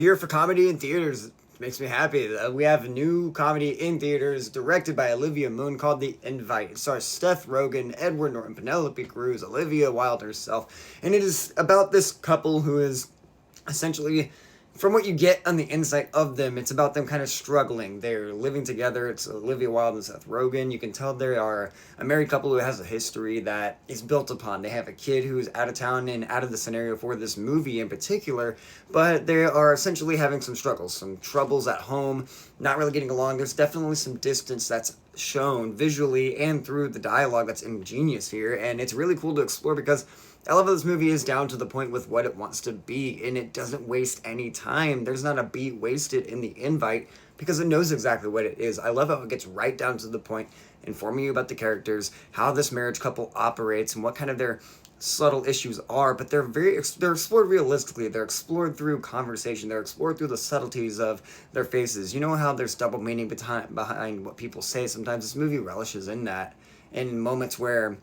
Here for comedy in theaters. It makes me happy. We have a new comedy in theaters directed by Olivia Moon called The Invite. It stars Seth Rogen, Edward Norton, Penelope Cruz, Olivia Wilde herself, and it is about this couple who is essentially, from what you get on the insight of them, it's about them kind of struggling. They're living together. It's Olivia Wilde and Seth Rogen. You can tell they are a married couple who has a history that is built upon. They have a kid who's out of town and out of the scenario for this movie in particular, but they are essentially having some struggles, some troubles at home, not really getting along. There's definitely some distance that's shown visually and through the dialogue that's ingenious here, and it's really cool to explore because I love how this movie is down to the point with what it wants to be, and it doesn't waste any time. There's not a beat wasted in The Invite because it knows exactly what it is. I love how it gets right down to the point, informing you about the characters, how this marriage couple operates, and what kind of their subtle issues are, but they're explored realistically. They're explored through conversation. They're explored through the subtleties of their faces. You know how there's double meaning behind what people say. Sometimes this movie relishes in that, in moments where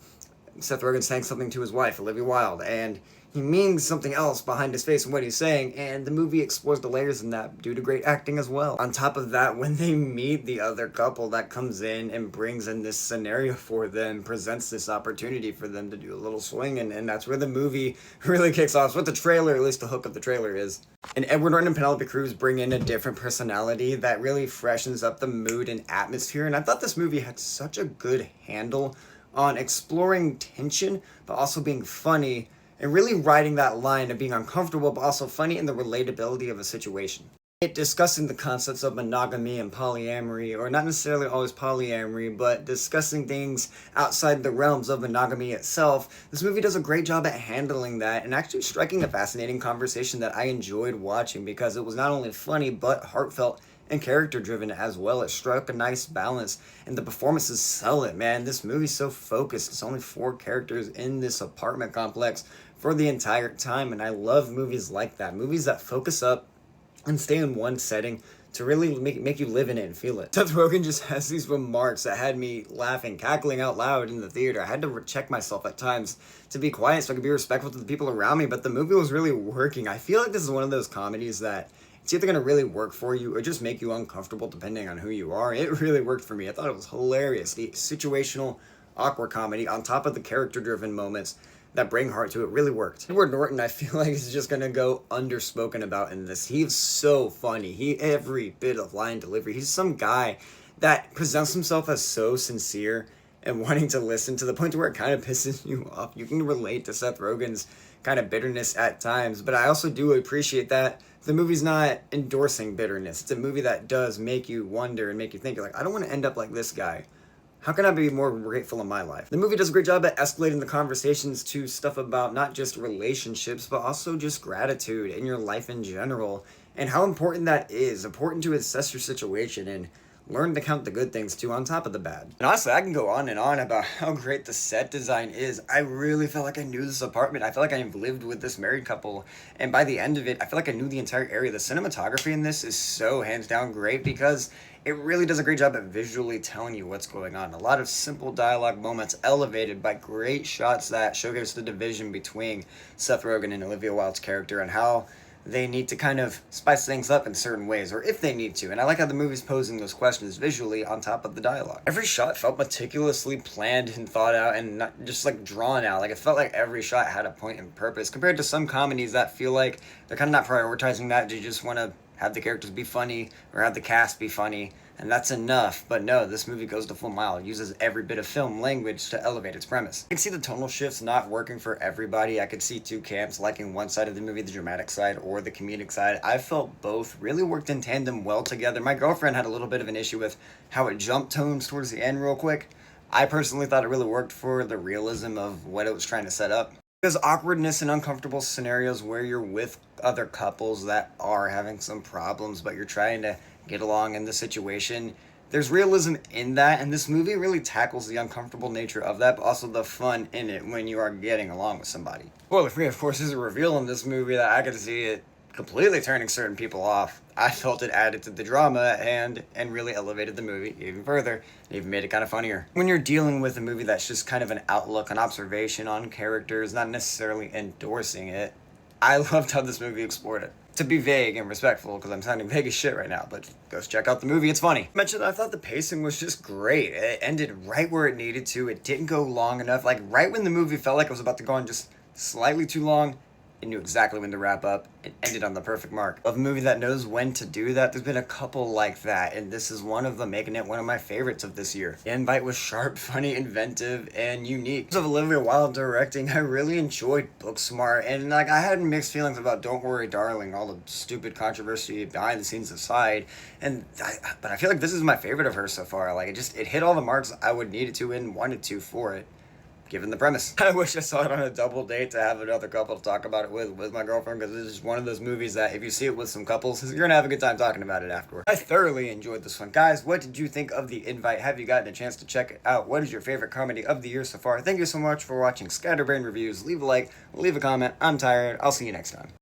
Seth Rogen's saying something to his wife, Olivia Wilde, and he means something else behind his face and what he's saying, and the movie explores the layers in that due to great acting as well. On top of that, when they meet the other couple that comes in and brings in this scenario for them, presents this opportunity for them to do a little swing, and that's where the movie really kicks off. It's what the trailer, at least the hook of the trailer, is. And Edward Norton and Penelope Cruz bring in a different personality that really freshens up the mood and atmosphere, and I thought this movie had such a good handle on exploring tension, but also being funny, and really riding that line of being uncomfortable, but also funny in the relatability of a situation. It discussing the concepts of monogamy and polyamory, or not necessarily always polyamory, but discussing things outside the realms of monogamy itself. This movie does a great job at handling that and actually striking a fascinating conversation that I enjoyed watching because it was not only funny, but heartfelt and character driven as well. It struck a nice balance, and the performances sell it, man. This movie's so focused. It's only 4 characters in this apartment complex for the entire time, and I love movies like that. Movies that focus up and stay in one setting to really make you live in it and feel it. Seth Rogen just has these remarks that had me laughing, cackling out loud in the theater. I had to check myself at times to be quiet so I could be respectful to the people around me, but the movie was really working. I feel like this is one of those comedies that it's either going to really work for you or just make you uncomfortable depending on who you are. It really worked for me. I thought it was hilarious. The situational, awkward comedy on top of the character-driven moments that bring heart to it really worked. Edward Norton, I feel like, is just going to go underspoken about in this. He's so funny. Every bit of line delivery. He's some guy that presents himself as so sincere and wanting to listen to the point where it kind of pisses you off. You can relate to Seth Rogen's kind of bitterness at times, but I also do appreciate that the movie's not endorsing bitterness. It's a movie that does make you wonder and make you think, you're like, I don't want to end up like this guy. How can I be more grateful in my life? The movie does a great job at escalating the conversations to stuff about not just relationships, but also just gratitude in your life in general, and how important that is. Important to assess your situation and learn to count the good things too on top of the bad. And honestly, I can go on and on about how great the set design is. I really felt like I knew this apartment. I felt like I've lived with this married couple. And by the end of it, I feel like I knew the entire area. The cinematography in this is so hands down great because it really does a great job at visually telling you what's going on. A lot of simple dialogue moments elevated by great shots that showcase the division between Seth Rogen and Olivia Wilde's character and how they need to kind of spice things up in certain ways, or if they need to. And I like how the movie's posing those questions visually on top of the dialogue. Every shot felt meticulously planned and thought out and not just like drawn out. Like it felt like every shot had a point and purpose compared to some comedies that feel like they're kind of not prioritizing that. They just want to have the characters be funny or have the cast be funny, and that's enough. But no, this movie goes the full mile. It uses every bit of film language to elevate its premise. I can see the tonal shifts not working for everybody. I could see 2 camps liking one side of the movie, the dramatic side or the comedic side. I felt both really worked in tandem well together. My girlfriend had a little bit of an issue with how it jumped tones towards the end real quick. I personally thought it really worked for the realism of what it was trying to set up. There's awkwardness and uncomfortable scenarios where you're with other couples that are having some problems, but you're trying to get along in the situation. There's realism in that, and this movie really tackles the uncomfortable nature of that, but also the fun in it when you are getting along with somebody. Spoiler free, of course, is a reveal in this movie that I could see it completely turning certain people off. I felt it added to the drama and really elevated the movie even further, and even made it kind of funnier. When you're dealing with a movie that's just kind of an outlook, an observation on characters, not necessarily endorsing it, I loved how this movie explored it. To be vague and respectful, because I'm sounding vague as shit right now, but go check out the movie, it's funny. I mentioned I thought the pacing was just great. It ended right where it needed to. It didn't go long enough. Like, right when the movie felt like it was about to go on just slightly too long, it knew exactly when to wrap up. It ended on the perfect mark. Of a movie that knows when to do that, there's been a couple like that, and this is one of them, making it one of my favorites of this year. The Invite was sharp, funny, inventive, and unique. Because of Olivia Wilde directing, I really enjoyed Booksmart, and like I had mixed feelings about Don't Worry Darling, all the stupid controversy behind the scenes aside, but I feel like this is my favorite of hers so far. Like it hit all the marks I would need it to and wanted to for it, given the premise. I wish I saw it on a double date to have another couple to talk about it with my girlfriend, because this is one of those movies that if you see it with some couples, you're gonna have a good time talking about it afterward. I thoroughly enjoyed this one. Guys, what did you think of The Invite? Have you gotten a chance to check it out? What is your favorite comedy of the year so far? Thank you so much for watching Scatterbrain Reviews. Leave a like, leave a comment. I'm tired. I'll see you next time.